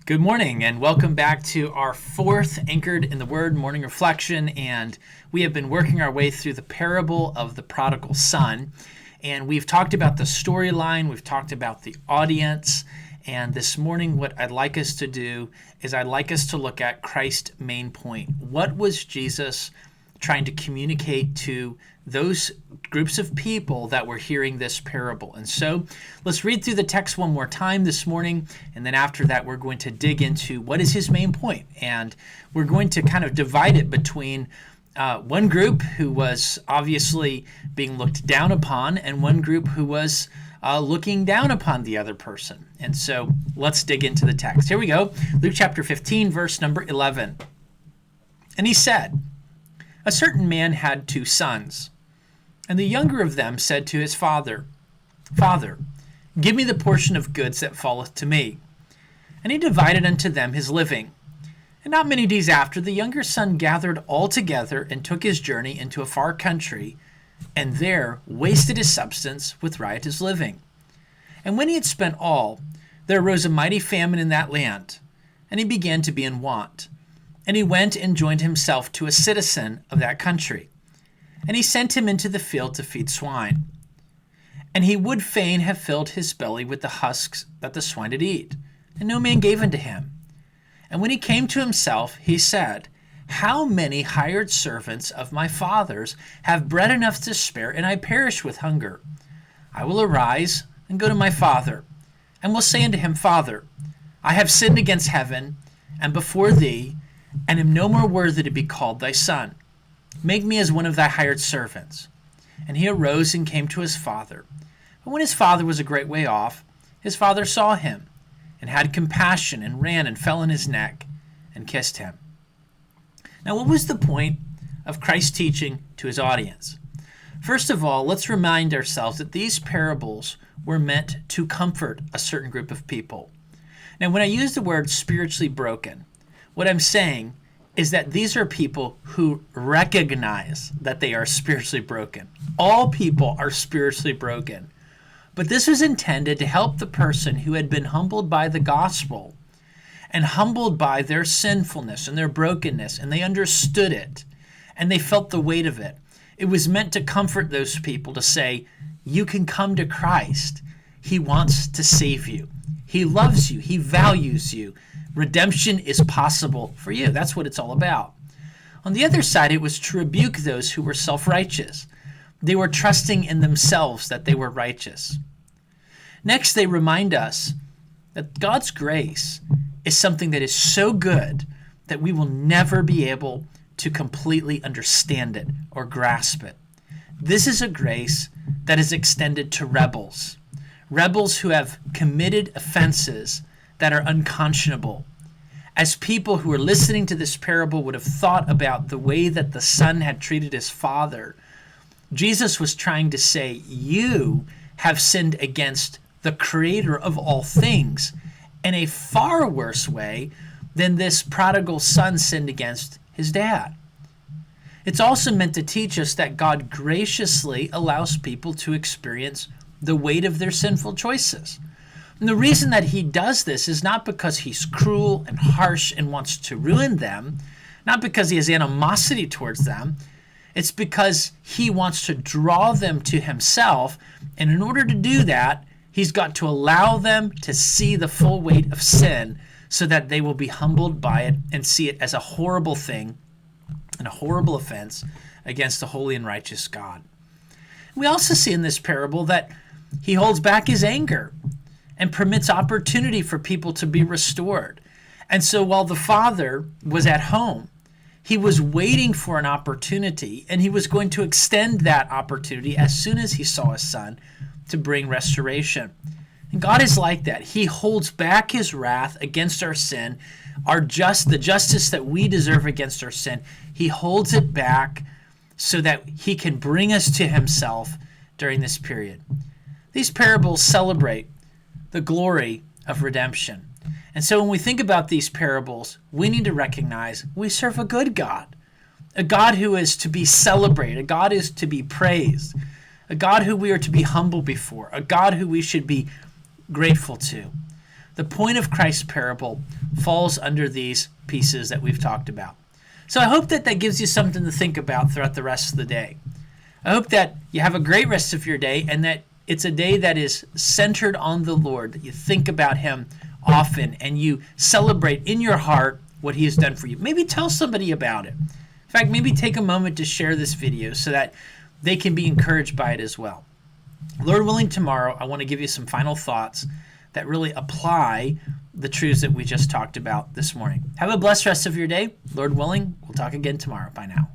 Good morning and welcome back to our fourth Anchored in the Word morning reflection. And we have been working our way through the parable of the prodigal son. And we've talked about the storyline, we've talked about the audience. And this morning, what I'd like us to do is I'd like us to look at Christ's main point. What was Jesus trying to communicate to those groups of people that were hearing this parable? And so let's read through the text one more time this morning, and then after that we're going to dig into what is his main point. And we're going to kind of divide it between one group who was obviously being looked down upon and one group who was looking down upon the other person. And so let's dig into the text. Here we go. Luke chapter 15, verse number 11. And he said, "A certain man had 2 sons. And the younger of them said to his father, Father, give me the portion of goods that falleth to me. And he divided unto them his living. And not many days after, the younger son gathered all together and took his journey into a far country, and there wasted his substance with riotous living. And when he had spent all, there arose a mighty famine in that land, and he began to be in want. And he went and joined himself to a citizen of that country. And he sent him into the field to feed swine. And he would fain have filled his belly with the husks that the swine did eat, and no man gave unto him. And when he came to himself, he said, How many hired servants of my father's have bread enough to spare, and I perish with hunger? I will arise and go to my father, and will say unto him, Father, I have sinned against heaven and before thee, and am no more worthy to be called thy son. Make me as one of thy hired servants. And he arose and came to his father. But when his father was a great way off, his father saw him, and had compassion, and ran and fell on his neck, and kissed him." Now, what was the point of Christ's teaching to his audience? First of all, let's remind ourselves that these parables were meant to comfort a certain group of people. Now, when I use the word spiritually broken, what I'm saying is that these are people who recognize that they are spiritually broken. All people are spiritually broken. But this was intended to help the person who had been humbled by the gospel and humbled by their sinfulness and their brokenness, and they understood it, and they felt the weight of it. It was meant to comfort those people, to say, you can come to Christ. He wants to save you. He loves you. He values you. Redemption is possible for you. That's what it's all about. On the other side, it was to rebuke those who were self-righteous. They were trusting in themselves that they were righteous. Next, they remind us that God's grace is something that is so good that we will never be able to completely understand it or grasp it. This is a grace that is extended to rebels who have committed offenses that are unconscionable. As people who are listening to this parable would have thought about the way that the son had treated his father, Jesus was trying to say, you have sinned against the creator of all things in a far worse way than this prodigal son sinned against his dad. It's also meant to teach us that God graciously allows people to experience the weight of their sinful choices. And the reason that he does this is not because he's cruel and harsh and wants to ruin them, not because he has animosity towards them. It's because he wants to draw them to himself, and in order to do that, he's got to allow them to see the full weight of sin so that they will be humbled by it and see it as a horrible thing and a horrible offense against the holy and righteous God. We also see in this parable that he holds back his anger and permits opportunity for people to be restored. And so while the father was at home, he was waiting for an opportunity, and he was going to extend that opportunity as soon as he saw his son to bring restoration. And God is like that. He holds back his wrath against our sin, the justice that we deserve against our sin. He holds it back so that he can bring us to himself during this period. These parables celebrate the glory of redemption. And so when we think about these parables, we need to recognize we serve a good God, a God who is to be celebrated, a God who is to be praised, a God who we are to be humble before, a God who we should be grateful to. The point of Christ's parable falls under these pieces that we've talked about. So I hope that that gives you something to think about throughout the rest of the day. I hope that you have a great rest of your day and that it's a day that is centered on the Lord, that you think about him often and you celebrate in your heart what he has done for you. Maybe tell somebody about it. In fact, maybe take a moment to share this video so that they can be encouraged by it as well. Lord willing, tomorrow I want to give you some final thoughts that really apply the truths that we just talked about this morning. Have a blessed rest of your day. Lord willing, we'll talk again tomorrow. Bye now.